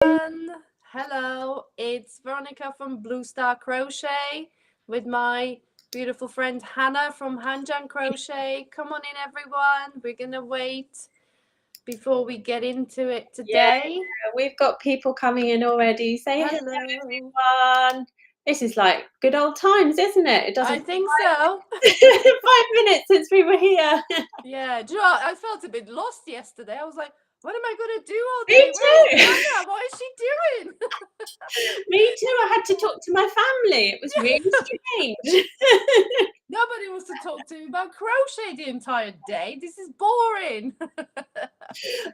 everyone. Hello, it's Veronika from Blue Star Crochet with my beautiful friend Hannah from Hanjan Crochet. Come on in, everyone. We're gonna wait before we get into it Yeah, today. we've got people coming in already. Say hello, Hello. everyone. This is like good old times, isn't it? It doesn't I feel think so. like 5 minutes since we were here. Yeah, do you know what? I felt a bit lost yesterday. I was like, what am I gonna do all Me day? Where's too. Hannah? What is she doing? Me too. I had to talk to my family. It was really strange. Nobody wants to talk to me about crochet the entire day. This is boring.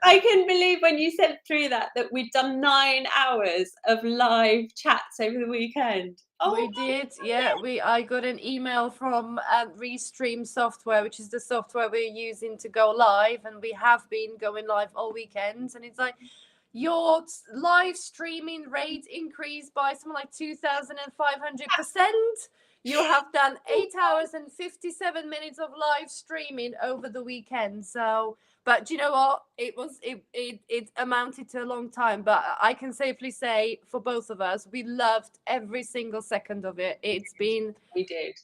I couldn't believe when you sent through that we'd done 9 hours of live chats over the weekend. Oh We did, yeah. I got an email from Restream Software, which is the software we're using to go live, and we have been going live all weekends. And it's like your live streaming rate increased by something like 2,500%. You have done 8 hours and 57 minutes of live streaming over the weekend. So, but you know what? It amounted to a long time. But I can safely say for both of us, we loved every single second of it. It's been we did.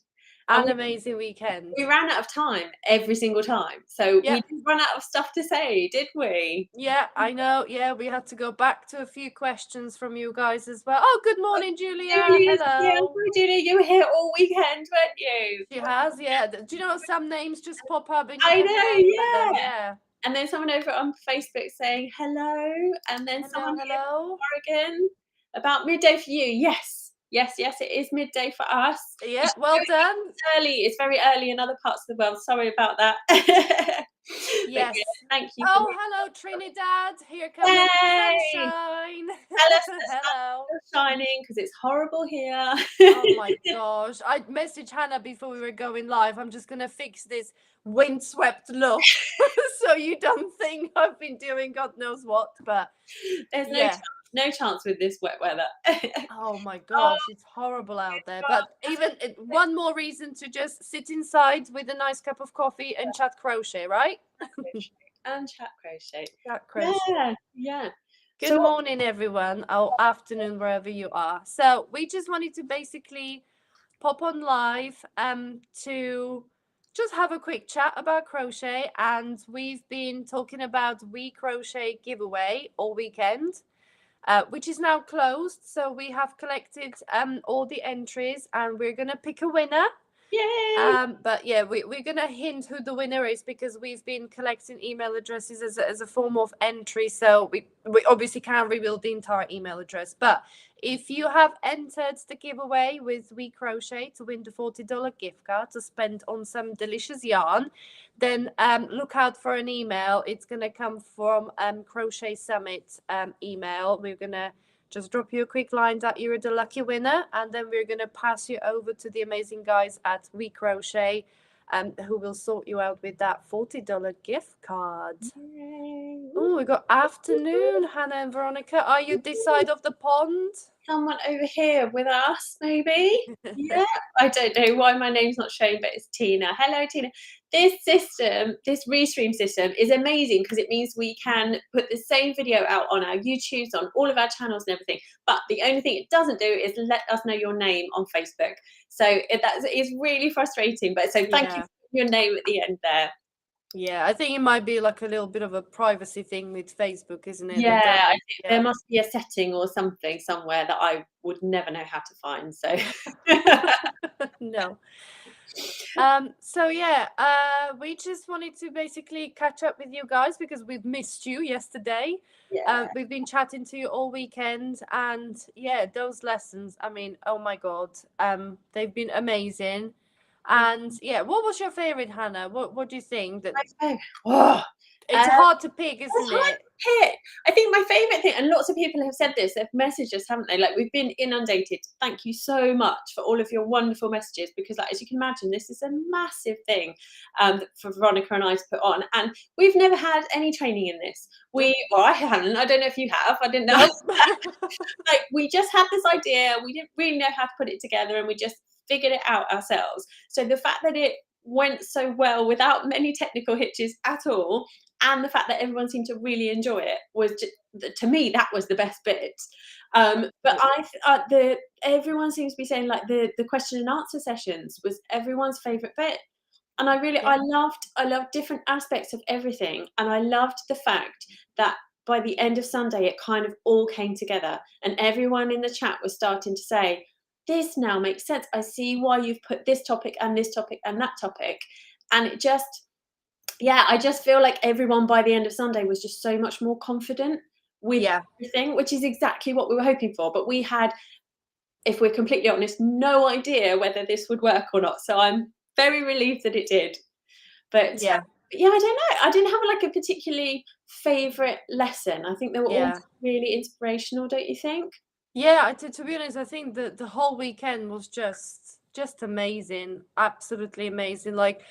And an amazing weekend. we ran out of time every single time. So Yeah, we didn't run out of stuff to say, did we? yeah, I know. Yeah, we had to go back to a few questions from you guys as well. Oh, good morning, Julia. Julia's here. Hello. Hi, Julia. You were here all weekend, weren't you? She has, yeah. Do you know some names just pop up and you I can remember them? know, yeah. Yeah. And then someone over on Facebook saying hello, and then Hello, someone here hello. in Oregon about midday for you. Yes, yes, yes, it is midday for us. You Yeah, should well know done. it's early. It's very early in other parts of the world. Sorry about that. But Yes. yeah, thank you for Oh, hello, Trinidad. Here comes the Yay! sunshine. Tell us that Hello. sun's still shining because it's horrible here. Oh my gosh. I messaged Hannah before we were going live. I'm just going to fix this windswept look so you don't think I've been doing God knows what. But There's yeah. no chance with this wet weather. Oh my Oh, gosh, it's horrible out there. God. But even one more reason to just sit inside with a nice cup of coffee and chat crochet, right? Crochet and chat crochet. Chat crochet. Yeah, yeah. Good So what morning, everyone, or afternoon, wherever you are. So we just wanted to basically pop on live to just have a quick chat about crochet, and we've been talking about WeCrochet giveaway all weekend. Which is now closed. So we have collected all the entries and we're going to pick a winner. yay! But yeah, we're going to hint who the winner is because we've been collecting email addresses as a form of entry. So we obviously can't reveal the entire email address. But if you have entered the giveaway with WeCrochet to win the $40 gift card to spend on some delicious yarn, then look out for an email. It's going to come from Crochet Summit email. We're going to just drop you a quick line that you're the lucky winner, and then we're going to pass you over to the amazing guys at WeCrochet, who will sort you out with that $40 gift card. Yay. Oh, we got afternoon, Hannah and Veronika. Are you this side of the pond? Someone over here with us, maybe? Yeah. I don't know why my name's not showing, but it's Tina. Hello, Tina. This system, this restream system, is amazing because it means we can put the same video out on our YouTubes, on all of our channels and everything. But the only thing it doesn't do is let us know your name on Facebook. So that is really frustrating. But so thank you Yeah. for your name at the end there. Yeah, I think it might be like a little bit of a privacy thing with Facebook, isn't it? They Yeah, don't. I think Yeah. there must be a setting or something somewhere that I would never know how to find. So No. So yeah, we just wanted to basically catch up with you guys because we've missed you yesterday. yeah. We've been chatting to you all weekend, and yeah, those lessons, I mean, oh my God, they've been amazing. And yeah, what was your favorite, Hannah? What do you think? That Oh, it's hard to pick, it's isn't hard it? to pick. I think my favourite thing, and lots of people have said this, they've messaged us, haven't they? Like, we've been inundated. Thank you so much for all of your wonderful messages because, like, as you can imagine, this is a massive thing for Veronika and I to put on. And we've never had any training in this. Well, I hadn't. I don't know if you have. I didn't know. Nope. Like, we just had this idea. We didn't really know how to put it together, and we just figured it out ourselves. So the fact that it went so well without many technical hitches at all, and the fact that everyone seemed to really enjoy it was just, to me, that was the best bit. But everyone seems to be saying like the question and answer sessions was everyone's favorite bit. And Yeah. I loved different aspects of everything. And I loved the fact that by the end of Sunday, it kind of all came together and everyone in the chat was starting to say, this now makes sense. I see why you've put this topic and this topic and that topic. And it just, yeah, I just feel like everyone by the end of Sunday was just so much more confident with everything, which is exactly what we were hoping for. But we had, if we're completely honest, no idea whether this would work or not. So I'm very relieved that it did. But Yeah. yeah, I don't know. I didn't have like a particularly favourite lesson. I think they were all really inspirational, don't you think? Yeah, to be honest, I think the whole weekend was just amazing, absolutely amazing. Like,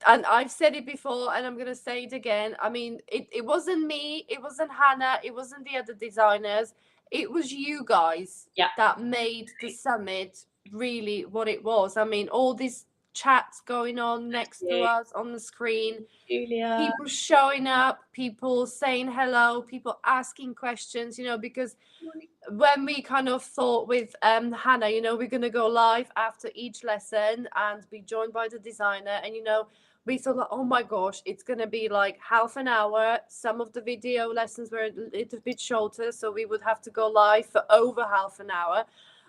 and I've said it before, and I'm gonna say it again. I mean, it wasn't me, it wasn't Hannah, it wasn't the other designers. It was you guys that made the summit really what it was. I mean, all these chats going on next to us on the screen, Julia. people showing up, people saying hello, people asking questions, you know, because when we kind of thought with Hannah, you know, we're going to go live after each lesson and be joined by the designer, and you know, we thought like, oh my gosh, it's going to be like half an hour. Some of the video lessons were a little bit shorter, so we would have to go live for over half an hour.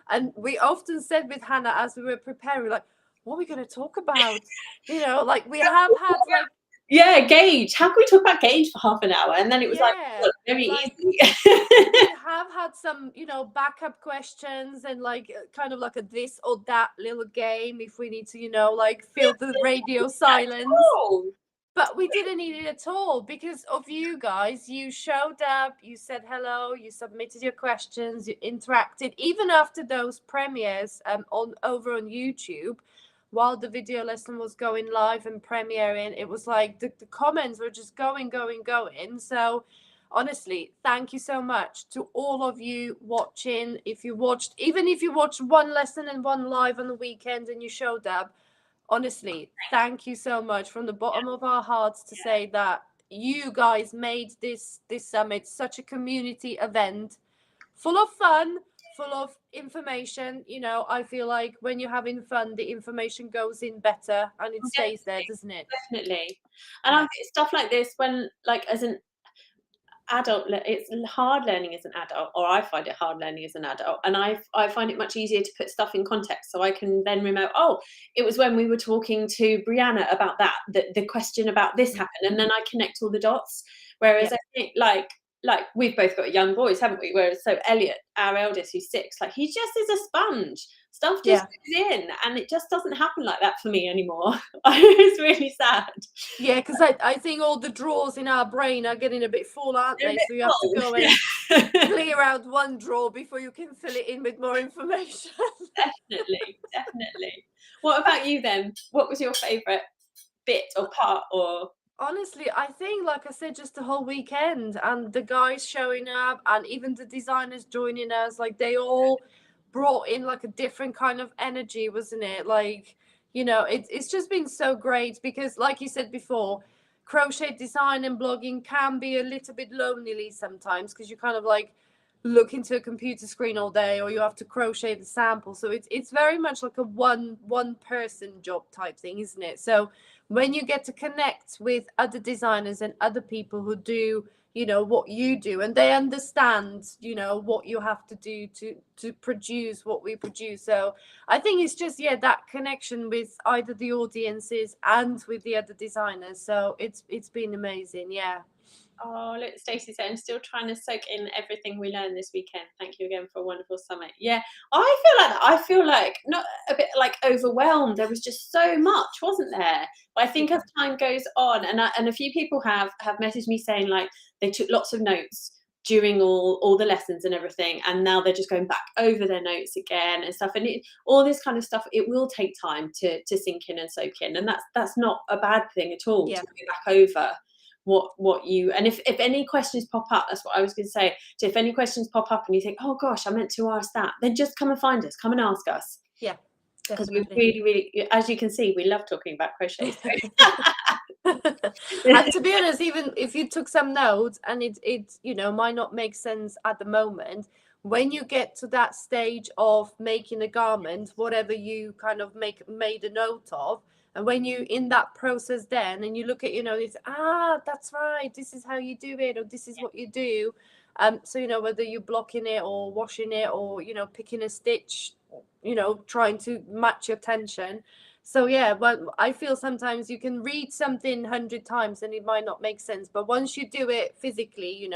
And we often said with Hannah as we were preparing, like, what are we going to talk about? You know, like we have had like, Gauge. How can we talk about Gauge for half an hour? And then it was like, look, very easy. We have had some, you know, backup questions and like kind of like a this or that little game if we need to, you know, like fill the radio silence. But we didn't need it at all because of you guys. You showed up, you said hello, you submitted your questions, you interacted, even after those premieres over on YouTube. While the video lesson was going live and premiering, it was like the comments were just going. So honestly, thank you so much to all of you watching. If you watched, even if you watched one lesson and one live on the weekend and you showed up, honestly, thank you so much from the bottom of our hearts to say that you guys made this summit such a community event full of fun, full of information. You know, I feel like when you're having fun, the information goes in better and it stays there, doesn't it? Definitely. And I think stuff like this, when like as an adult, it's hard learning as an adult, or I find it hard learning as an adult, and I find it much easier to put stuff in context, so I can then remember, oh, it was when we were talking to Brianna about that the question about this happened, and then I connect all the dots. Whereas I think like we've both got young boys, haven't we? Whereas so Elliot, our eldest, who's 6, like he just is a sponge. Stuff just goes in, and it just doesn't happen like that for me anymore. It's really sad. Yeah, because I think all the drawers in our brain are getting a bit full, aren't they? So you have to go and clear out one drawer before you can fill it in with more information. Definitely. What about you then? What was your favourite bit or part or? Honestly, I think, like I said, just the whole weekend and the guys showing up and even the designers joining us, like they all brought in like a different kind of energy, wasn't it? Like, you know, it's just been so great because, like you said before, crochet design and blogging can be a little bit lonely sometimes because you kind of like look into a computer screen all day or you have to crochet the sample. So it's very much like a one person job type thing, isn't it? So when you get to connect with other designers and other people who do, you know, what you do, and they understand, you know, what you have to do to produce what we produce. So I think it's just, that connection with either the audiences and with the other designers. So it's been amazing. Oh, look, Stacey said, I'm still trying to soak in everything we learned this weekend. Thank you again for a wonderful summit. Yeah, I feel like that. I feel like not a bit like overwhelmed. There was just so much, wasn't there? But I think as time goes on, and a few people have messaged me saying like they took lots of notes during all the lessons and everything, and now they're just going back over their notes again and stuff. And all this kind of stuff, it will take time to sink in and soak in, and that's not a bad thing at all to go back over what you, and if any questions pop up, that's what I was going to say. So if any questions pop up and you think, oh gosh, I meant to ask that, then just come and find us, come and ask us. Yeah, because we really, as you can see, we love talking about crochet. So. And to be honest, even if you took some notes and it might not make sense at the moment, when you get to that stage of making a garment, whatever you kind of made a note of, and when you in that process then and you look at, it's that's right, this is how you do it, or this is what you do. So whether you're blocking it or washing it or picking a stitch, trying to match your tension. So yeah, well, I feel sometimes you can read something 100 times and it might not make sense, but once you do it physically,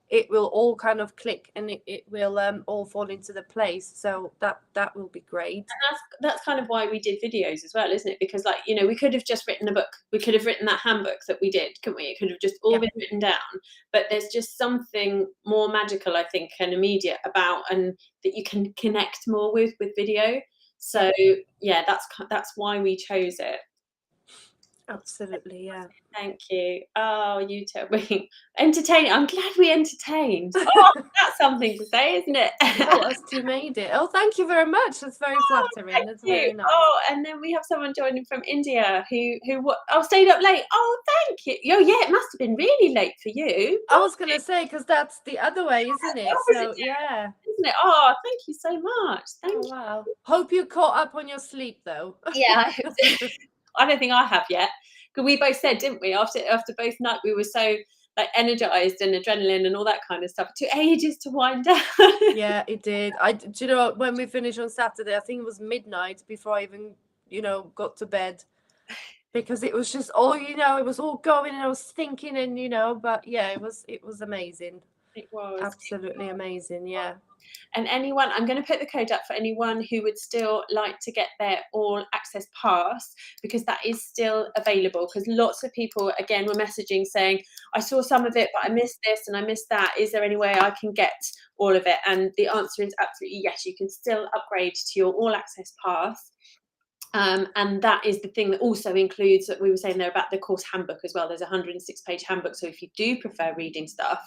it will all kind of click and it will all fall into the place. So that will be great. And that's kind of why we did videos as well, isn't it? Because we could have just written a book. We could have written that handbook that we did, couldn't we? It could have just all been written down. But there's just something more magical, I think, and immediate about, and that you can connect more with video. So yeah, that's why we chose it. Absolutely, yeah. Thank you. Oh, you too. Entertaining. I'm glad we entertained. Oh, that's something to say, isn't it? Oh, us two made it. Oh, thank you very much. That's very flattering. That's very nice. Oh, and then we have someone joining from India who stayed up late. Oh, thank you. Oh, yeah, it must have been really late for you. I was going to say, because that's the other way, isn't it? So, yeah. Isn't it? Oh, thank you so much. Thank you. Wow. Hope you caught up on your sleep, though. Yeah. I don't think I have yet. Because we both said, didn't we, after both nights, we were so energized and adrenaline and all that kind of stuff. It took ages to wind down. Yeah, it did. Do you know, when we finished on Saturday, I think it was midnight before I even, got to bed. Because it was just all, it was all going and I was thinking and, but yeah, it was amazing. It was. Absolutely amazing, yeah. And anyone, I'm going to put the code up for anyone who would still like to get their all access pass, because that is still available, because lots of people, again, were messaging saying, I saw some of it, but I missed this and I missed that. Is there any way I can get all of it? And the answer is absolutely yes. You can still upgrade to your all access pass. And that is the thing that also includes, that we were saying there, about the course handbook as well. There's a 106-page handbook, so if you do prefer reading stuff,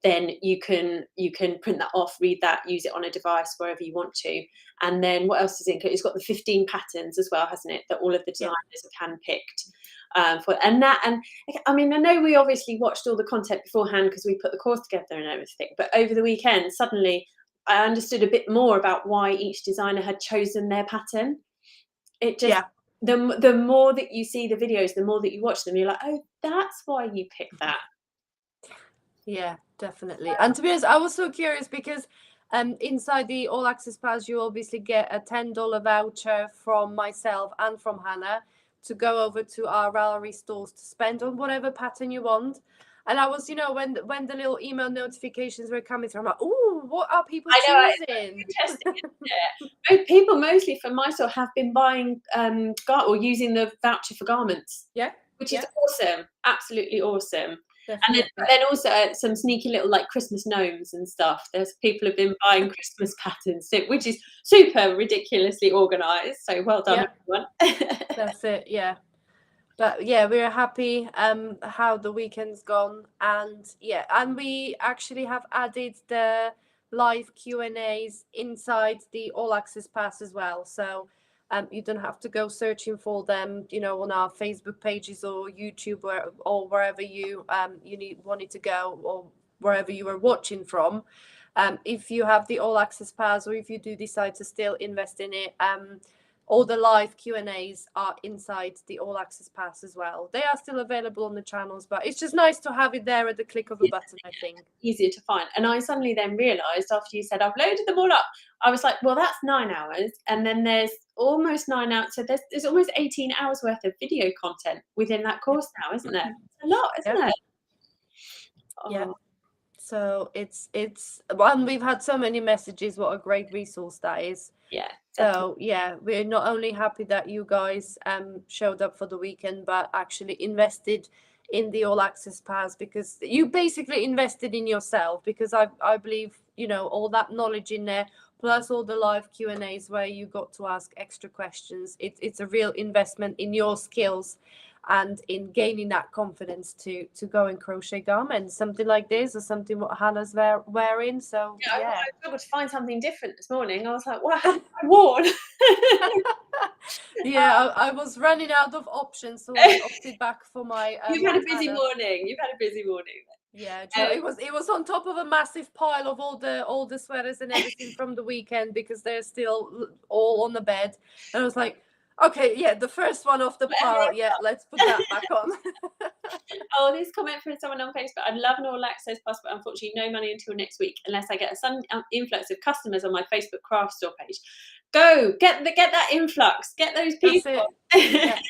then you can print that off, read that, use it on a device wherever you want to. And then what else is included? It's got the 15 patterns as well, hasn't it, that all of the designers have handpicked. And I mean, I know we obviously watched all the content beforehand because we put the course together and everything, but over the weekend suddenly I understood a bit more about why each designer had chosen their pattern. It just, the more that you see the videos, the more that you watch them, you're like, oh, that's why you picked that. Yeah, definitely. And to be honest, I was so curious because inside the All Access Pass, you obviously get a $10 voucher from myself and from Hannah to go over to our Ravelry stores to spend on whatever pattern you want. And I was, when the little email notifications were coming through, I'm like, oh, what are people choosing? Interesting, isn't it? People mostly from my store have been buying or using the voucher for garments. Yeah. Which is awesome. Absolutely awesome. Definitely. And then also some sneaky little Christmas gnomes and stuff. There's people have been buying Christmas patterns, which is super ridiculously organised. So well done, everyone. That's it, yeah. But yeah, we're happy how the weekend's gone, and we actually have added the live Q&As inside the All Access Pass as well. So you don't have to go searching for them, on our Facebook pages or YouTube or wherever you wanted to go, or wherever you are watching from. If you have the All Access Pass, or if you do decide to still invest in it, all the live Q&As are inside the All Access Pass as well. They are still available on the channels, but it's just nice to have it there at the click of a button, I think. Easier to find. And I suddenly then realised, after you said I've loaded them all up, I was like, well, that's 9 hours. And then there's almost 9 hours. So there's almost 18 hours worth of video content within that course now, isn't there? It's a lot, isn't it? Yeah. So it's one, we've had so many messages, what a great resource that is. Yeah. So yeah, we're not only happy that you guys showed up for the weekend, but actually invested in the All Access Pass, because you basically invested in yourself, because I believe, all that knowledge in there, plus all the live Q&As where you got to ask extra questions. It's a real investment in your skills and in gaining that confidence to go and crochet garments, something like this, or something what Hannah's wearing. So I struggled to find something different this morning. I was like, what have I worn? Yeah, I was running out of options, so I opted back for my You've had a busy Hannah. morning. You've had a busy morning. Yeah, do you know, it was on top of a massive pile of all the sweaters and everything from the weekend because they're still all on the bed. And I was like, okay, yeah, the first one off the pile, yeah, let's put that back on. Oh, this comment from someone on Facebook. I'd love an all access pass, but unfortunately, no money until next week unless I get a sudden influx of customers on my Facebook craft store page. Go get that influx. Get those people. That's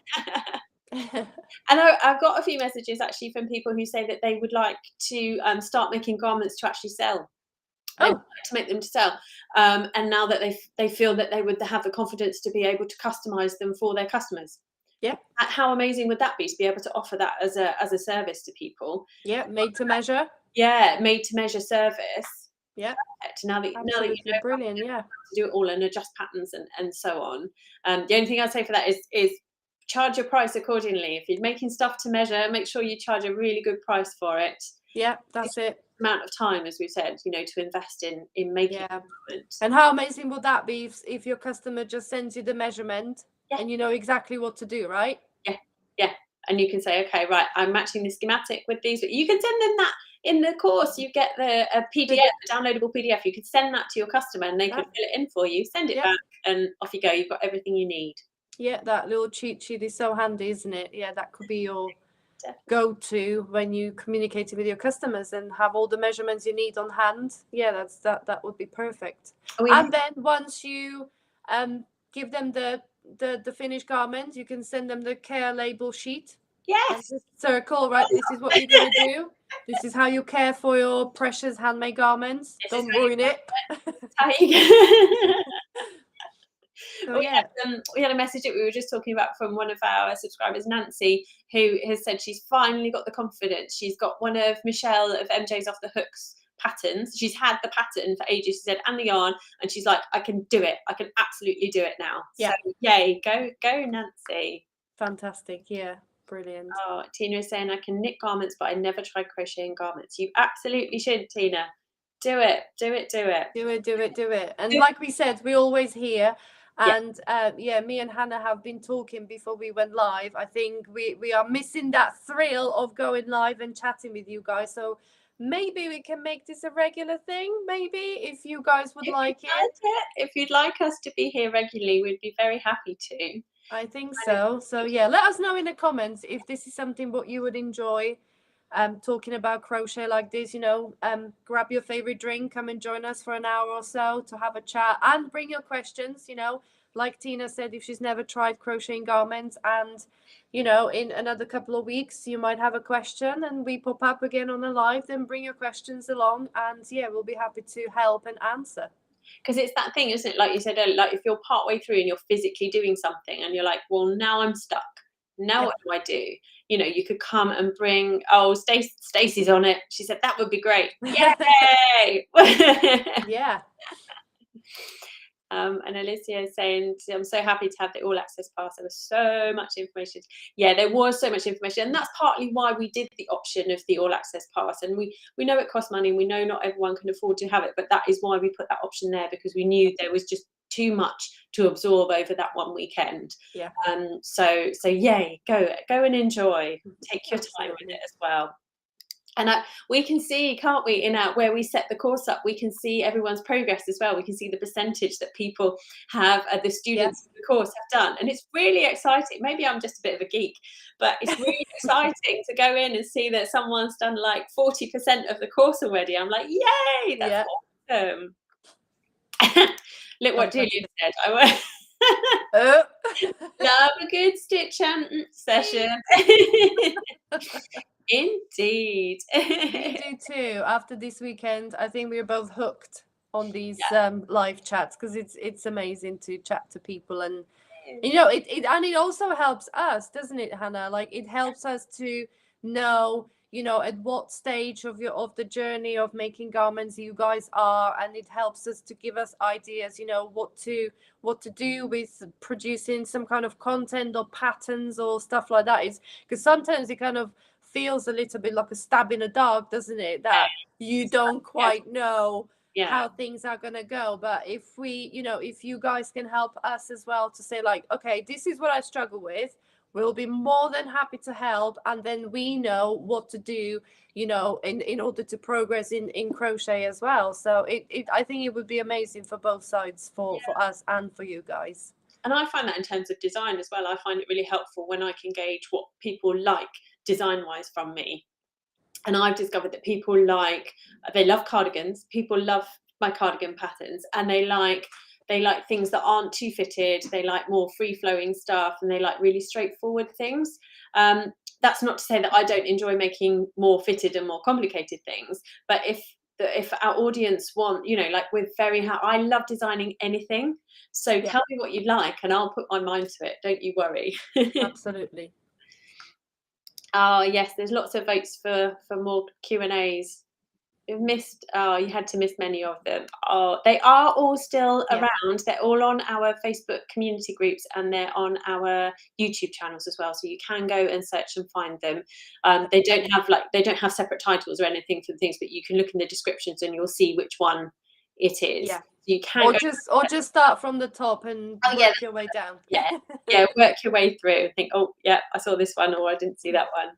it. And I've got a few messages actually from people who say that they would like to start making garments to actually sell. They would like to make them to sell, and now that they feel that they would have the confidence to be able to customize them for their customers. Yeah. How amazing would that be to be able to offer that as a service to people? Yeah, made to measure. Yeah, made to measure service. Yeah. Now that you Absolutely know brilliant, yeah. to do it all and adjust patterns and so on. The only thing I'd say for that is charge your price accordingly. If you're making stuff to measure, make sure you charge a really good price for it. Yeah, that's it. Amount of time, as we've said, to invest in making Yeah. it. And how amazing would that be if your customer just sends you the measurement Yeah. and you know exactly what to do, right? Yeah. And you can say, okay, right, I'm matching the schematic with these. But you can send them that in the course. You get a PDF, a downloadable PDF. You could send that to your customer and they could fill it in for you, send it back, and off you go. You've got everything you need. Yeah, that little cheat sheet is so handy, isn't it? Yeah, that could be your go-to when you communicating with your customers and have all the measurements you need on hand. Yeah, that would be perfect. And then once you give them the finished garment, you can send them the care label sheet. Yes. And just circle, right? This is what you're gonna do. This is how you care for your precious handmade garments. Don't ruin it. How you So, yeah. We had a message that we were just talking about from one of our subscribers, Nancy, who has said she's finally got the confidence. She's got one of Michelle of MJ's Off the Hooks patterns. She's had the pattern for ages, she said, and the yarn, and she's like, I can do it. I can absolutely do it now. Yeah. So yay, go Nancy. Fantastic. Yeah. Brilliant. Oh, Tina is saying I can knit garments, but I never tried crocheting garments. You absolutely should, Tina. Do it. And like we said, we always hear. And me and Hannah have been talking before we went live. I think we are missing that thrill of going live and chatting with you guys. So maybe we can make this a regular thing, maybe, if you guys would like it. If you'd like us to be here regularly, we'd be very happy to. I think so. So yeah, let us know in the comments if this is something what you would enjoy. Talking about crochet like this, grab your favorite drink, come and join us for an hour or so to have a chat and bring your questions, like Tina said, if she's never tried crocheting garments, and in another couple of weeks you might have a question and we pop up again on a live, then bring your questions along and we'll be happy to help and answer. Because it's that thing, isn't it? Like you said earlier, like if you're partway through and you're physically doing something and you're like, well, now I'm stuck. Now what do I do? You could come and bring, Stacey's on it. She said that would be great. Yay! Yeah. And Alicia is saying, I'm so happy to have the all access pass. There was so much information. Yeah, there was so much information. And that's partly why we did the option of the all access pass. And we know it costs money. We know not everyone can afford to have it, but that is why we put that option there, because we knew there was just too much to absorb over that one weekend. Yeah. So yay, go and enjoy. Take your time with it as well. And we can see, can't we, in where we set the course up, we can see everyone's progress as well. We can see the percentage that people have, the students of the course have done. And it's really exciting. Maybe I'm just a bit of a geek, but it's really exciting to go in and see that someone's done like 40% of the course already. I'm like, yay, that's awesome. Look what Julia said. Love a good stitch session. Indeed. We do too. After this weekend, I think we're both hooked on these live chats, because it's amazing to chat to people, and it also helps us, doesn't it, Hannah? Like, it helps us to know at what stage of the journey of making garments you guys are, and it helps us to give us ideas, what to do with producing some kind of content or patterns or stuff like that. Is because sometimes it kind of feels a little bit like a stab in the dark, doesn't it? That you don't quite know how things are gonna go. But if we, if you guys can help us as well to say like, okay, this is what I struggle with, we'll be more than happy to help, and then we know what to do, in order to progress in crochet as well. So I think it would be amazing for both sides, for us and for you guys. And I find that in terms of design as well, I find it really helpful when I can gauge what people like design-wise from me. And I've discovered that people they love cardigans, people love my cardigan patterns, and they like things that aren't too fitted, they like more free-flowing stuff, and they like really straightforward things. That's not to say that I don't enjoy making more fitted and more complicated things, but if our audience want, like I love designing anything. So tell me what you like and I'll put my mind to it. Don't you worry. Absolutely. Oh yes, there's lots of votes for more Q&As. You had to miss many of them. Oh, they are all still around. They're all on our Facebook community groups and they're on our YouTube channels as well. So you can go and search and find them. They don't have separate titles or anything for the things, but you can look in the descriptions and you'll see which one it is. Yeah. You can just start from the top and work your way down. Work your way through and think, oh yeah, I saw this one or I didn't see that one.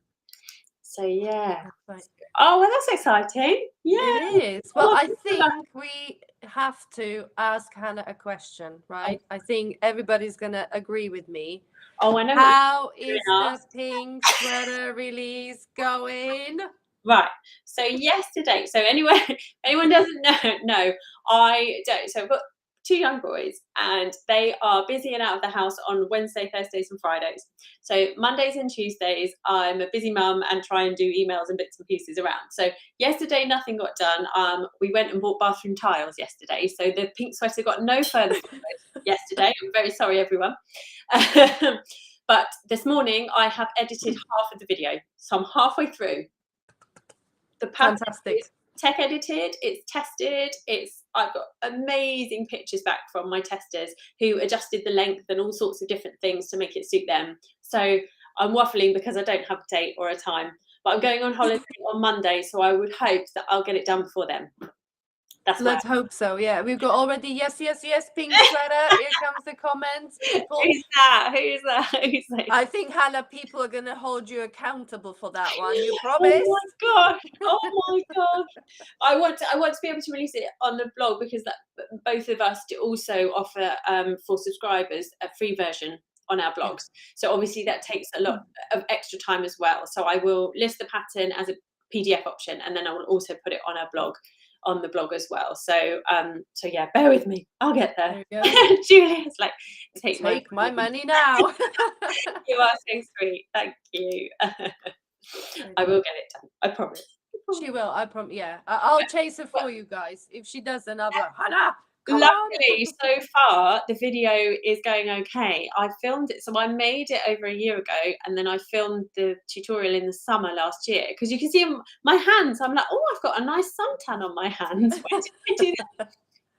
So yeah. Right. Oh, well, that's exciting. Yeah, it is. Well, I think we have to ask Hannah a question, right? I think everybody's gonna agree with me. Oh, I know. How is the pink sweater release going? Right. So yesterday, anyone doesn't know, I don't. So I've got 2 young boys and they are busy and out of the house on Wednesday, Thursdays and Fridays. So Mondays and Tuesdays, I'm a busy mum and try and do emails and bits and pieces around. So yesterday, nothing got done. We went and bought bathroom tiles yesterday. So the pink sweater got no further yesterday. I'm very sorry, everyone. But this morning, I have edited half of the video. So I'm halfway through. The pattern is tech edited, it's tested, I've got amazing pictures back from my testers who adjusted the length and all sorts of different things to make it suit them. So I'm waffling because I don't have a date or a time, but I'm going on holiday on Monday, so I would hope that I'll get it done before then. Let's hope so. Yeah, we've got already yes, pink sweater. Here comes the comments. People. Who's that? I think, Hannah, people are gonna hold you accountable for that one. You promise? Oh my gosh! I want to be able to release it on the blog because both of us also offer for subscribers a free version on our blogs. So obviously that takes a lot of extra time as well. So I will list the pattern as a PDF option, and then I will also put it on our blog. On the blog as well. So yeah, bear with me. I'll get there. Julia's like, take my money now. You are so sweet. Thank you. I will get it done. I promise. She will. I promise. Yeah, I'll chase her for you guys. If she doesn't, I'll be like, Hannah. Luckily, so far the video is going okay. I filmed it, so I made it over a year ago, and then I filmed the tutorial in the summer last year. Because you can see my hands. I'm like, oh, I've got a nice suntan on my hands. Why did I do that?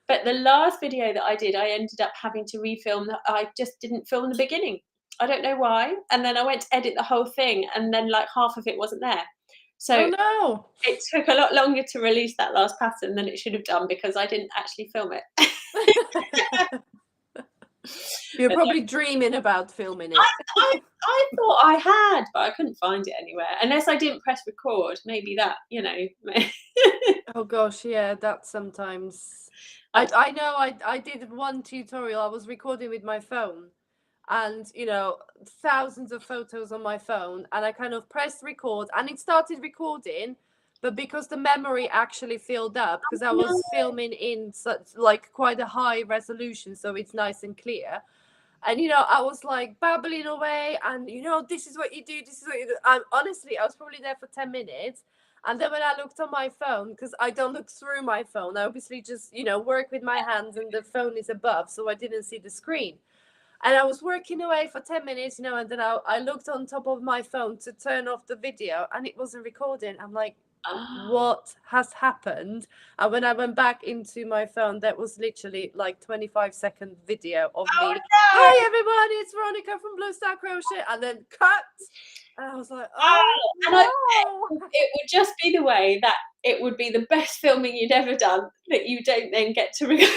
But the last video that I did, I ended up having to refilm. I just didn't film the beginning. I don't know why. And then I went to edit the whole thing, and then like half of it wasn't there. So it took a lot longer to release that last pattern than it should have done because I didn't actually film it. You're probably dreaming about filming it. I thought I had, but I couldn't find it anywhere. Unless I didn't press record. Maybe that, Oh gosh, yeah, that's sometimes. I know I did one tutorial. I was recording with my phone. And thousands of photos on my phone, and I kind of pressed record and it started recording, but because the memory actually filled up, because I was filming in such quite a high resolution, so it's nice and clear, and I was like babbling away, and this is what you do, this is what you do. Honestly, I was probably there for 10 minutes, and then when I looked on my phone, because I don't look through my phone, I obviously just work with my hands, and the phone is above, so I didn't see the screen. And I was working away for 10 minutes, and then I looked on top of my phone to turn off the video, and it wasn't recording. I'm like, what has happened? And when I went back into my phone, that was literally like 25-second video of me. No! Hi, everyone, it's Veronika from Blue Star Crochet. And then cut. And I was like, Oh, and I oh no. it would just be the way that it would be the best filming you'd ever done that you don't then get to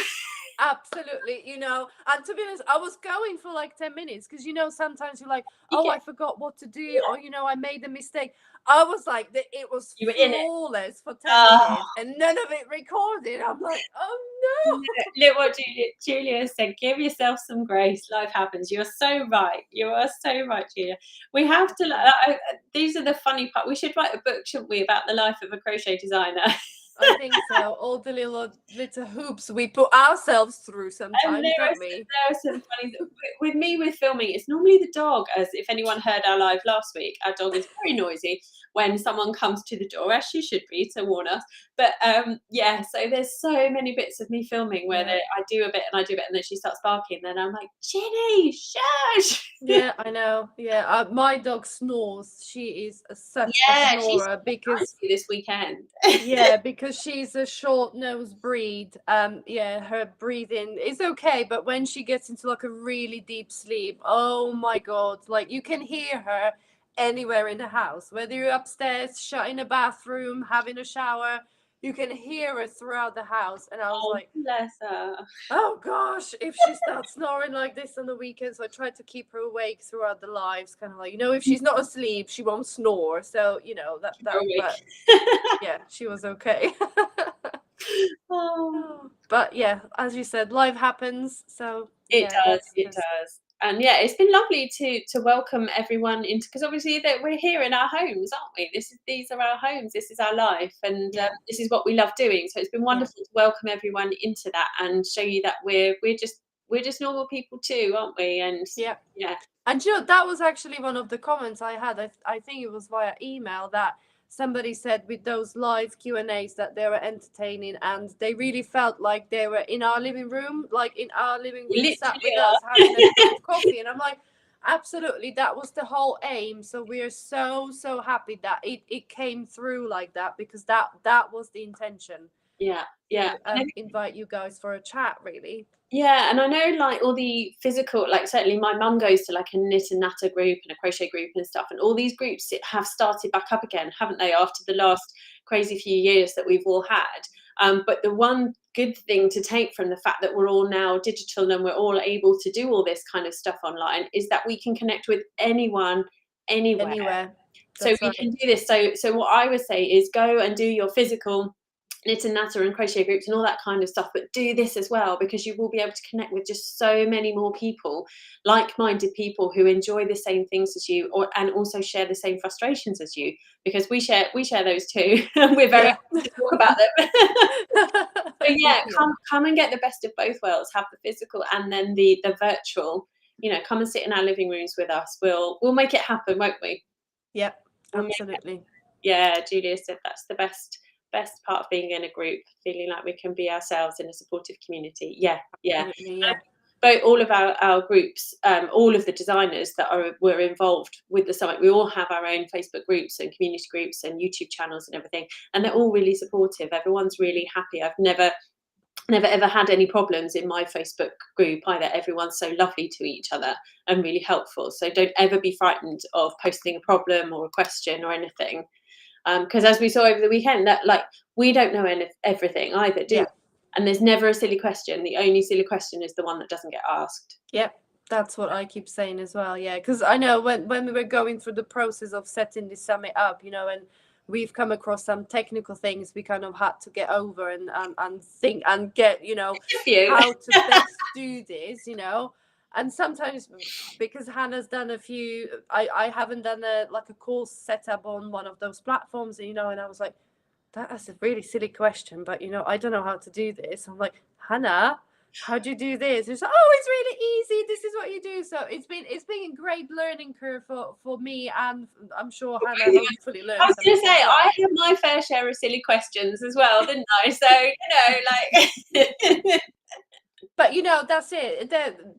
Absolutely, and to be honest, I was going for like 10 minutes because sometimes you're like, you oh, get I forgot what to do, yeah, or I made a mistake. I was like, it was you were in it. flawless for 10 Oh, minutes and none of it recorded. I'm like, oh no. look what Julia said, give yourself some grace. Life happens. You're so right. You are so right, Julia. We have to, these are the funny part. We should write a book, shouldn't we, about the life of a crochet designer. I think so. All the little hoops we put ourselves through And sometimes, don't we? there are some funny with me with filming. It's normally the dog, as if anyone heard our live last week. Our dog is very noisy when someone comes to the door, as she should be to warn us. But yeah, so there's so many bits of me filming where Yeah. I do a bit and I do a bit, and then she starts barking. Then I'm like, Ginny, shush. Yeah, I know. Yeah, my dog snores. She is such a Yeah, she's snorer because this weekend. yeah, because she's a short nose breed. Yeah, her breathing is okay, but when she gets into like a really deep sleep, oh my God, like you can hear her anywhere in the house, whether you're upstairs, shut in a bathroom, having a shower, you can hear her throughout the house. And I was Oh, like, bless her. oh gosh, if she starts snoring like this on the weekends, I try to keep her awake throughout the lives, kind of like, if she's not asleep, she won't snore. So, but yeah, she was okay. Oh. Oh, but yeah, as you said, life happens. So It yeah, does, that's it just does. And yeah, it's been lovely to welcome everyone into, because obviously that we're here in our homes, aren't we? These are our homes, this is our life, and yeah, this is what we love doing. So it's been yeah, wonderful to welcome everyone into that and show you that we're just normal people too, aren't we? And yeah. yeah, And that was actually one of the comments I had. I think it was via email that somebody said with those live Q&As that they were entertaining and they really felt like they were in our living room, like in our living we room, sat literally with us having a cup are. of coffee. And I'm like, absolutely, that was the whole aim. So we are so happy that it came through like that, because that was the intention, Yeah, yeah. to invite you guys for a chat, really. Yeah, and I know like all the physical, like certainly my mum goes to like a knit and natter group and a crochet group and stuff, and all these groups have started back up again, haven't they, after the last crazy few years that we've all had. But the one good thing to take from the fact that we're all now digital and we're all able to do all this kind of stuff online is that we can connect with anyone, anywhere. Anywhere. So That's we right. can do this. So what I would say is go and do your physical knit and natter and crochet groups and all that kind of stuff, but do this as well, because you will be able to connect with just so many more people, like-minded people who enjoy the same things as you, and also share the same frustrations as you, because we share those too. We're very Yeah. happy to talk about them. So yeah, Yeah. come and get the best of both worlds, have the physical and then the virtual. Come and sit in our living rooms with us. We'll make it happen, won't we? Yep, We'll make absolutely. Yeah, Julia said that's the best part of being in a group, feeling like we can be ourselves in a supportive community. Yeah, yeah. Absolutely, yeah. But all of our groups, all of the designers that were involved with the summit, we all have our own Facebook groups and community groups and YouTube channels and everything, and they're all really supportive. Everyone's really happy. I've never ever had any problems in my Facebook group either. Everyone's so lovely to each other and really helpful. So don't ever be frightened of posting a problem or a question or anything. Because as we saw over the weekend, that like we don't know everything either, do we? Yeah. And there's never a silly question. The only silly question is the one that doesn't get asked. Yep. That's what I keep saying as well. Yeah. Because I know when we were going through the process of setting the summit up, and we've come across some technical things we kind of had to get over and think and get, You. how to best do this, And sometimes because Hannah's done a few, I haven't done a course setup on one of those platforms, and I was like, that's a really silly question, but I don't know how to do this. I'm like, Hannah, how do you do this? It's like, oh, it's really easy. This is what you do. So it's been a great learning curve for me, and I'm sure Hannah hopefully I learned was going to something say, as well. I had my fair share of silly questions as well, didn't I? So, like. But that's it.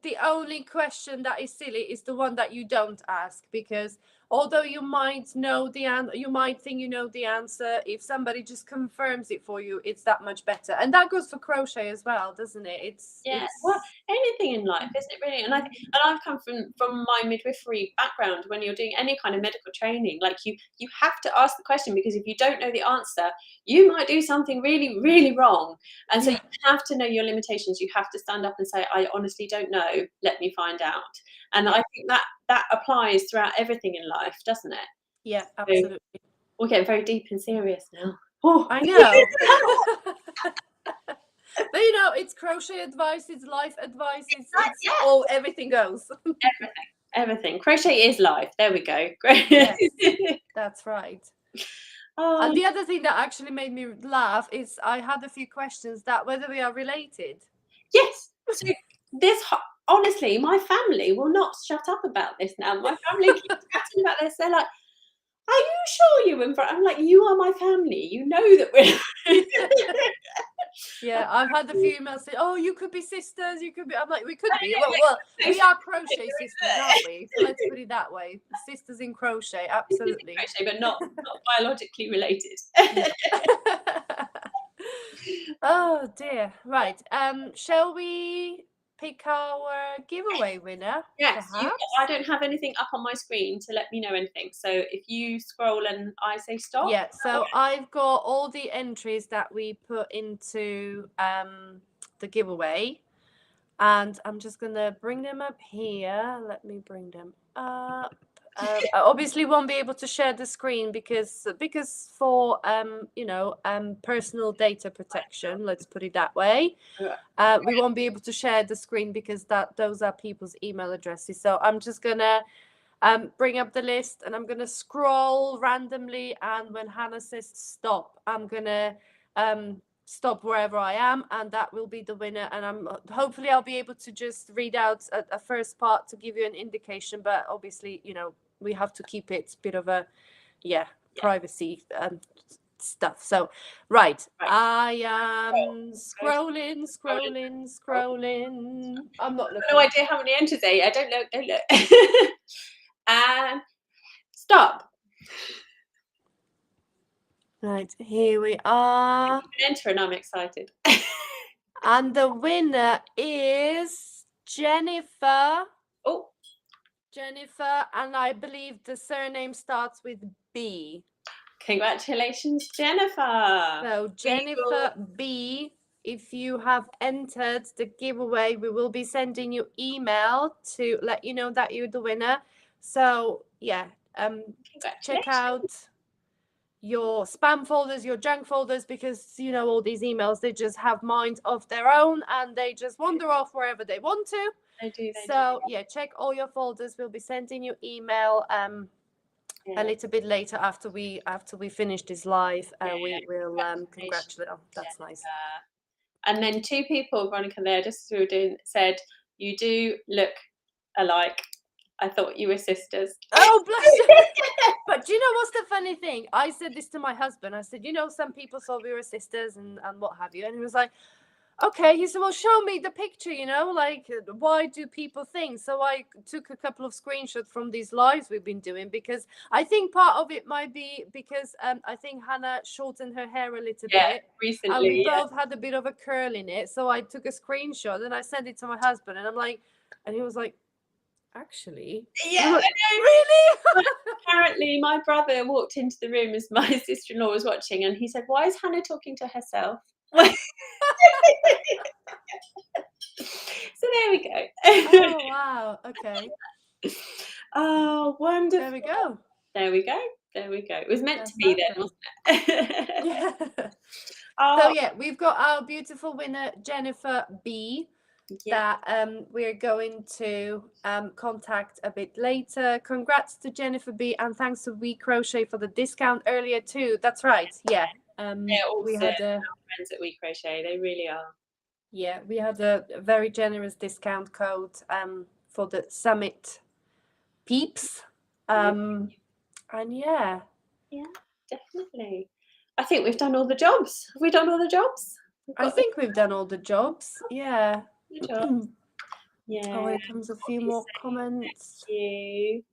The only question that is silly is the one that you don't ask, because although you might know you might think you know the answer, if somebody just confirms it for you, it's that much better. And that goes for crochet as well, doesn't it? It's Well, anything in life, isn't it really? And I've come from my midwifery background. When you're doing any kind of medical training, like you have to ask the question, because if you don't know the answer, you might do something really, really wrong. And so you have to know your limitations. You have to stand up and say, I honestly don't know, let me find out. And I think that applies throughout everything in life, doesn't it? Yeah, absolutely. So we're getting very deep and serious now. Oh. I know. But it's crochet advice, it's life advice, it's all, everything goes. Everything. Crochet is life. There we go. Great. Yes, that's right. Oh. And the other thing that actually made me laugh is I had a few questions that whether we are related. Yes. So honestly, my family will not shut up about this now. My family keeps chatting about this. They're like, are you sure you and I'm like, you are my family. You know that we're Yeah, I've had a few emails saying, oh, you could be sisters, you could be. I'm like, we could be. Well, we are crochet sisters, aren't we? So let's put it that way. Sisters in crochet, absolutely. Crochet, but not biologically related. Oh dear. Right. Shall we pick our giveaway winner? Yes, Perhaps? I don't have anything up on my screen to let me know anything. So if you scroll and I say stop. Yeah, so I've got all the entries that we put into the giveaway, and I'm just gonna bring them up here. Let me bring them up. I obviously won't be able to share the screen because for personal data protection, let's put it that way. We won't be able to share the screen because those are people's email addresses. So I'm just gonna bring up the list, and I'm gonna scroll randomly, and when Hannah says stop, I'm gonna stop wherever I am, and that will be the winner. And hopefully I'll be able to just read out a first part to give you an indication, but obviously we have to keep it a bit of a privacy stuff. So right. I am scrolling. I'm not looking. No idea how many entries there. Don't look. And stop. Right, here we are. Enter, and I'm excited. And the winner is Jennifer. Oh, Jennifer, and I believe the surname starts with B. Congratulations, Jennifer. So Jennifer B, if you have entered the giveaway, we will be sending you email to let you know that you're the winner. So yeah, check out your spam folders, your junk folders, because all these emails, they just have minds of their own and they just wander off wherever they want to. They do. Yeah, check all your folders. We'll be sending you email a little bit later after we finish this live. We will congratulate. Oh, that's nice. And then 2 people, Veronika, there, just as we were doing, said, you do look alike. I thought you were sisters. Oh, bless you. But do you know what's the funny thing? I said this to my husband. I said, some people thought we were sisters and what have you. And he was like, okay. He said, well, show me the picture, like, why do people think? So I took a couple of screenshots from these lives we've been doing, because I think part of it might be because I think Hannah shortened her hair a little bit recently. And we both had a bit of a curl in it. So I took a screenshot and I sent it to my husband, and I'm like, and he was like, actually, like, really? Apparently my brother walked into the room as my sister-in-law was watching, and he said, why is Hannah talking to herself? So there we go. Oh wow, okay. Oh, wonderful. There we go. It was meant to be then, wasn't it? Yeah. Oh. So yeah, we've got our beautiful winner, Jennifer B, that we're going to contact a bit later. Congrats to Jennifer B, and thanks to WeCrochet for the discount earlier too. That's right. Yeah. We had friends at WeCrochet. They really are. Yeah, we had a very generous discount code for the Summit peeps. And yeah, definitely. I think we've done all the jobs. Have we done all the jobs? I think we've done all the jobs. Yeah. Yeah. Oh, here comes a few more comments. Thank you.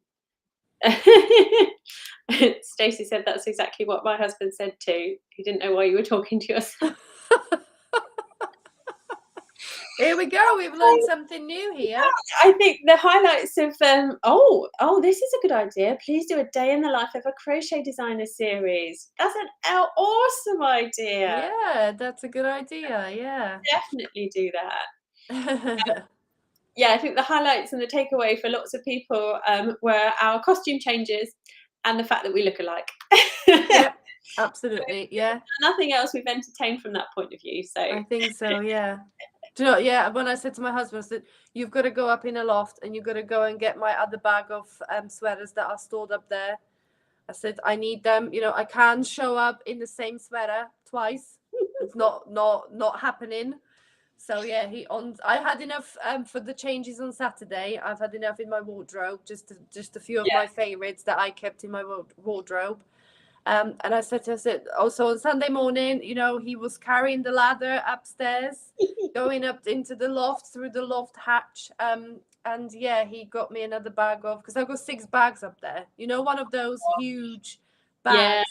Stacey said that's exactly what my husband said too. He didn't know why you were talking to yourself. Here we go. We've learned something new here. I think the highlights of this is a good idea. Please do a day in the life of a crochet designer series. That's an awesome idea. Yeah, that's a good idea. Yeah. Definitely do that. Yeah, I think the highlights and the takeaway for lots of people were our costume changes and the fact that we look alike. Yep, absolutely. Yeah. Nothing else we've entertained from that point of view. So I think so, yeah. Do you know, yeah, when I said to my husband, I said, you've got to go up in a loft and you've got to go and get my other bag of sweaters that are stored up there. I said, I need them. You know, I can't show up in the same sweater twice. It's not happening. So yeah, I had enough for the changes on Saturday. I've had enough in my wardrobe, just a few of my favorites that I kept in my wardrobe. And I said, also on Sunday morning, you know, he was carrying the ladder upstairs, going up into the loft through the loft hatch. And yeah, he got me another bag of, because I've got 6 bags up there. You know, one of those huge bags,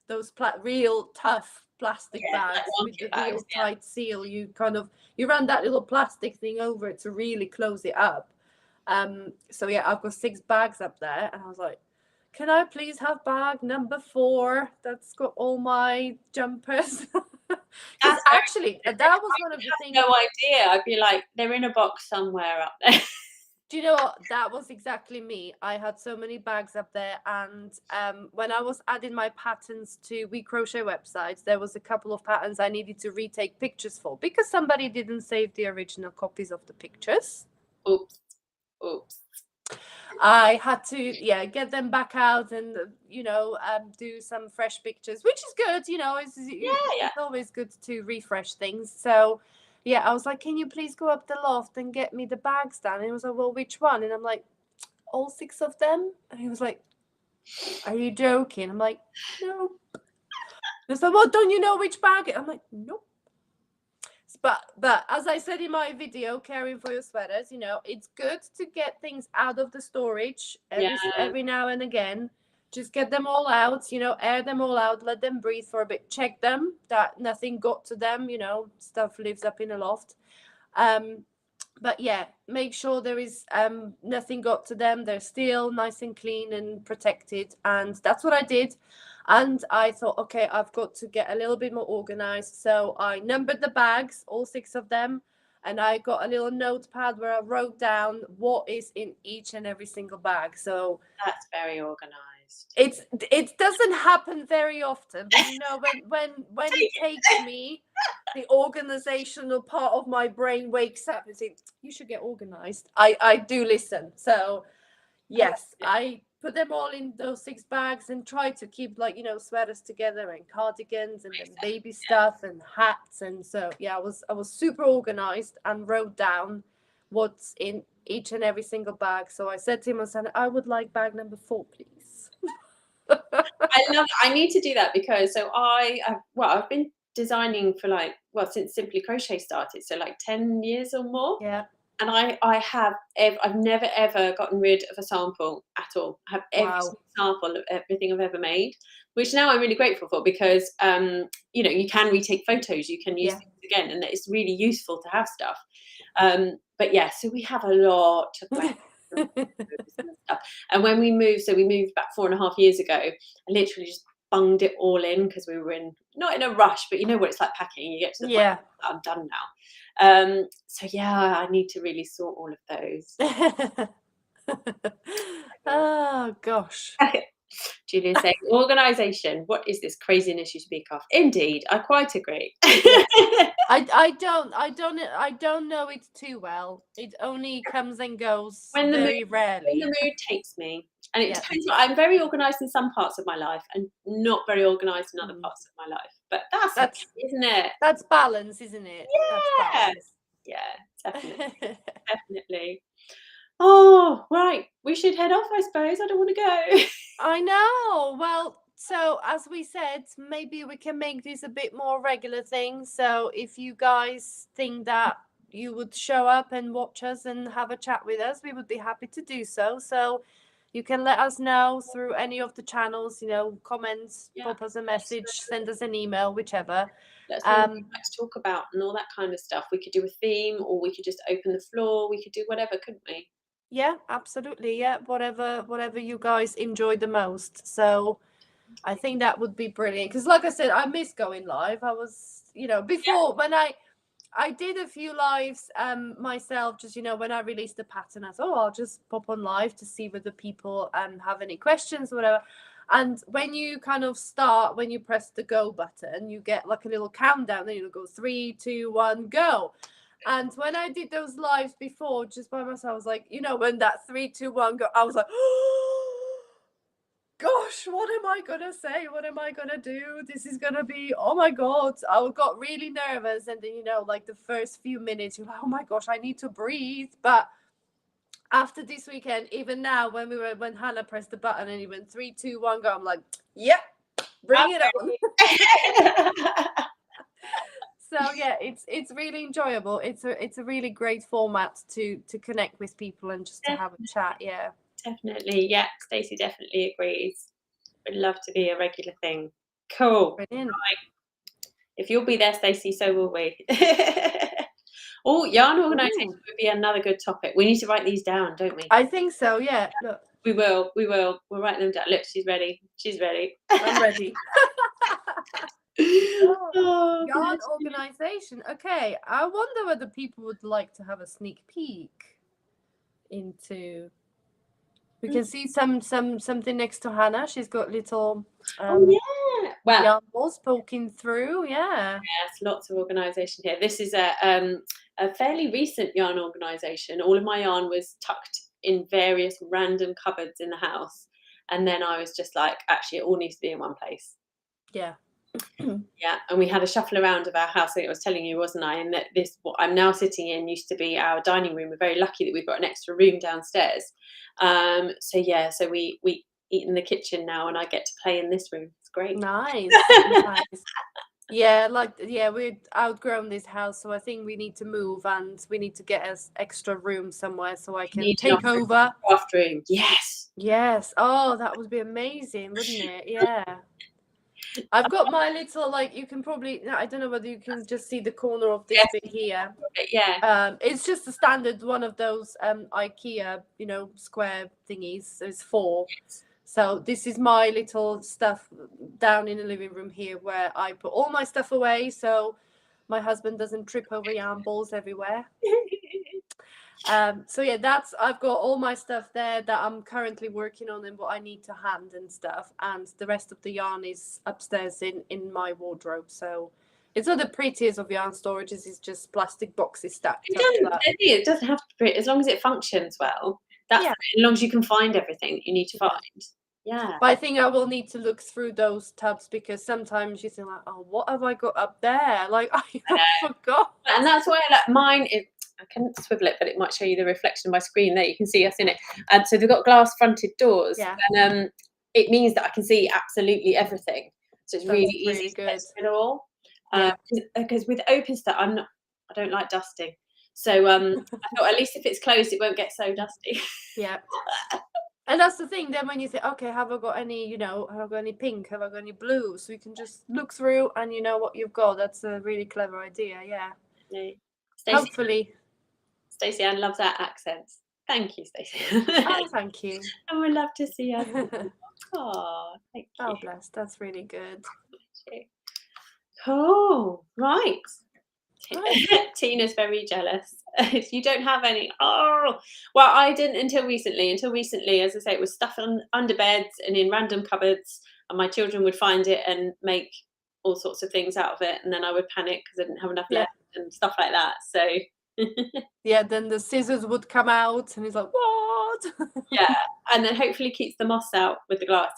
those real tough plastic bags with the real tight seal. You run that little plastic thing over it to really close it up. So yeah, I've got 6 bags up there, and I was like, can I please have bag number 4 that's got all my jumpers? Because actually, that was one of the things. No idea. I'd be like, they're in a box somewhere up there. Do you know what? That was exactly me. I had so many bags up there, and when I was adding my patterns to WeCrochet websites, there was a couple of patterns I needed to retake pictures for because somebody didn't save the original copies of the pictures. Oops. I had to get them back out and do some fresh pictures, which is good. You know, it's always good to refresh things. So yeah, I was like, can you please go up the loft and get me the bags done? And he was like, well, which one? And I'm like, all 6 of them. And he was like, are you joking? I'm like, no. He was like, well, don't you know which bag? I'm like, nope. But as I said in my video, caring for your sweaters, you know, it's good to get things out of the storage every now and again. Just get them all out, you know, air them all out, let them breathe for a bit, check them that nothing got to them, you know, stuff lives up in a loft. But yeah, make sure there is nothing got to them. They're still nice and clean and protected. And that's what I did. And I thought, okay, I've got to get a little bit more organized. So I numbered the bags, all 6 of them. And I got a little notepad where I wrote down what is in each and every single bag. So that's very organized. It doesn't happen very often, but you know, when it takes me, the organizational part of my brain wakes up and says, you should get organized. I do listen. So yes, I put them all in those 6 bags and try to keep, like, you know, sweaters together and cardigans and then baby stuff and hats. And so yeah, I was super organized and wrote down what's in each and every single bag. So I said to him, I would like bag number 4, please. I need to do that because I've been designing for since Simply Crochet started, so like 10 years or more. Yeah. And I've never ever gotten rid of a sample at all. I have every sample of everything I've ever made, which now I'm really grateful for because you know, you can retake photos, you can use things again, and it's really useful to have stuff. But yeah, so we have a lot of stuff. And when we moved about 4.5 years ago, I literally just bunged it all in because we were not in a rush, but you know what it's like packing. You get to the point, I'm done now. So yeah, I need to really sort all of those. Oh gosh. Julia saying, organisation. What is this craziness you speak of? Indeed, I quite agree. I don't know it too well. It only comes and goes very rarely. When the mood takes me. And it depends. I'm very organised in some parts of my life and not very organised in other parts of my life. But that's okay, isn't it? That's balance, isn't it? Yeah. Yeah, definitely. Oh, right. We should head off, I suppose. I don't want to go. I know. Well, so as we said, maybe we can make this a bit more regular thing. So if you guys think that you would show up and watch us and have a chat with us, we would be happy to do so. So You can let us know through any of the channels, comments, Yeah. pop us a message, send us an email, whichever. Let us know what you'd like to talk about and all that kind of stuff. We could do a theme, or we could just open the floor. We could do whatever, couldn't we? Yeah, absolutely. Yeah, whatever you guys enjoy the most. So I think that would be brilliant. Because like I said, I miss going live. I was, before when I did a few lives myself, just when I released the pattern, I thought, I'll just pop on live to see whether people have any questions or whatever. And when you kind of start, when you press the go button, you get like a little countdown, then you go 3, 2, 1, go. And when I did those lives before, just by myself, I was like, when that 3, 2, 1 go, I was like, oh, gosh, what am I gonna say? What am I gonna do? This is gonna be, oh my god. I got really nervous, and then like the first few minutes, you're like, oh my gosh, I need to breathe. But after this weekend, even now, when Hannah pressed the button and he went 3, 2, 1, go, I'm like, yep, bring it on. So yeah, it's really enjoyable. It's a really great format to connect with people and just to have a chat. Yeah, definitely. Yeah, Stacey definitely agrees. Would love to be a regular thing. Cool. brilliant. Right. If you'll be there, Stacey, so will we. Oh, yarn organisation would be another good topic. We need to write these down, don't we? I think so. Yeah. Look. We will. We'll write them down. Look, she's ready. She's ready. I'm ready. Oh, yarn organisation. Okay, I wonder whether people would like to have a sneak peek into. We can see something next to Hannah. She's got little yeah. Well, yarn balls poking through. Yeah. Yes, lots of organisation here. This is a fairly recent yarn organisation. All of my yarn was tucked in various random cupboards in the house, and then I was just like, actually, it all needs to be in one place. Yeah. Yeah, and we had a shuffle around of our house. I was telling you, wasn't I? And that this, what I'm now sitting in, used to be our dining room. We're very lucky that we've got an extra room downstairs. So we eat in the kitchen now, and I get to play in this room. It's great. Nice. Nice. Yeah, we've outgrown this house, so I think we need to move, and we need to get us extra room somewhere so I can take over. Craft room, yes. Yes. Oh, that would be amazing, wouldn't it? Yeah. I've got my little, you can probably, I don't know whether you can just see the corner of this bit here. Yeah. It's just a standard one of those IKEA, square thingies. There's 4. Yes. So this is my little stuff down in the living room here, where I put all my stuff away so my husband doesn't trip over yarn balls everywhere. So yeah, I've got all my stuff there that I'm currently working on and what I need to hand and stuff, and the rest of the yarn is upstairs in my wardrobe. So it's not the prettiest of yarn storages, it's just plastic boxes stacked up. It doesn't have to be, as long as it functions well. As long as you can find everything that you need to find. Yeah. But I think I will need to look through those tubs, because sometimes you think like, oh, what have I got up there? Like, I forgot. And that's why mine is, I can swivel it, but it might show you the reflection of my screen there. You can see us in it. So they've got glass fronted doors. Yeah. And it means that I can see absolutely everything. So it's really easy to get through it all. Because with open stuff, I don't like dusting. So I thought, at least if it's closed, it won't get so dusty. Yeah. And that's the thing. Then when you say, okay, have I got any, have I got any pink? Have I got any blue? So you can just look through and you know what you've got. That's a really clever idea. Yeah. Hopefully. Stacey Ann loves our accents. Thank you, Stacey. Oh, thank you. And we love to see you. Oh, thank you. Oh, bless. That's really good. Cool. Right. Tina's very jealous. You don't have any. Oh, well, I didn't until recently. Until recently, as I say, it was stuff under beds and in random cupboards, and my children would find it and make all sorts of things out of it, and then I would panic because I didn't have enough left and stuff like that. So yeah, then the scissors would come out, and he's like, "What?" Yeah, and then hopefully keeps the moths out with the glass.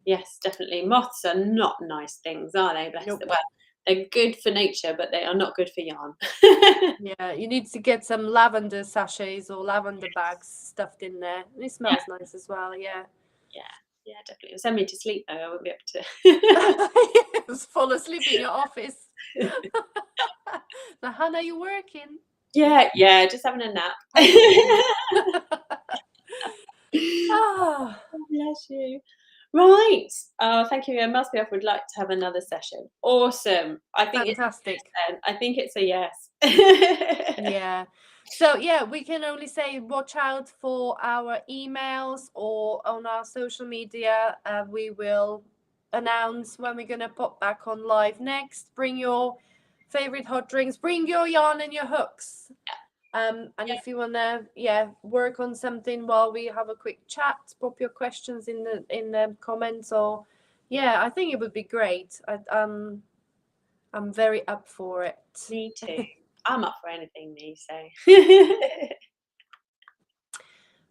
Yes, definitely. Moths are not nice things, are they? Bless them. Well, they're good for nature, but they are not good for yarn. Yeah, you need to get some lavender sachets or lavender bags stuffed in there. And it smells nice as well, yeah. Yeah, definitely. It'll send me to sleep though. I won't be able to. It was fall asleep in your office. Now, Hannah, you working? Yeah, just having a nap. Ah, Oh, bless you. Right. Thank you. It must be. I would like to have another session. Awesome. I think it's a yes fantastic. then. I think it's a yes. Yeah. So yeah, we can only say watch out for our emails or on our social media. We will announce when we're gonna pop back on live next. Bring your favorite hot drinks. Bring your yarn and your hooks. And Yeah. if you wanna, work on something while we have a quick chat, pop your questions in the comments. Or, I think it would be great. I'm very up for it. Me too. I'm up for anything, me, so.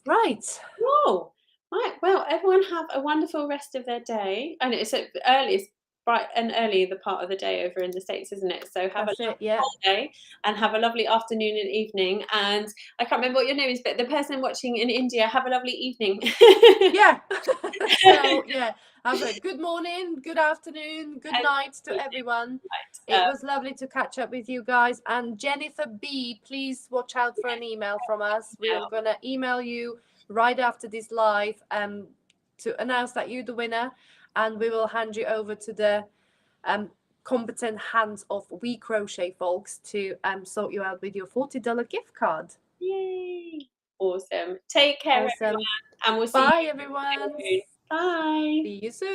Right. Oh, right. Well, everyone have a wonderful rest of their day. I know it's at the earliest, bright and early the part of the day over in the States, isn't it? So have a That's it. lovely Yeah. holiday and have a lovely afternoon and evening. And I can't remember what your name is, but the person watching in India, have a lovely evening. Yeah. So have a good morning, good afternoon, good And night to everyone. right, It was lovely to catch up with you guys. And Jennifer B, please watch out for an email from us. We are gonna email you right after this live to announce that you're the winner, and we will hand you over to the competent hands of WeCrochet folks to sort you out with your $40 gift card. yay! Awesome. Take care, Awesome. everyone, and we'll see Bye, you everyone. soon. Bye. See you soon.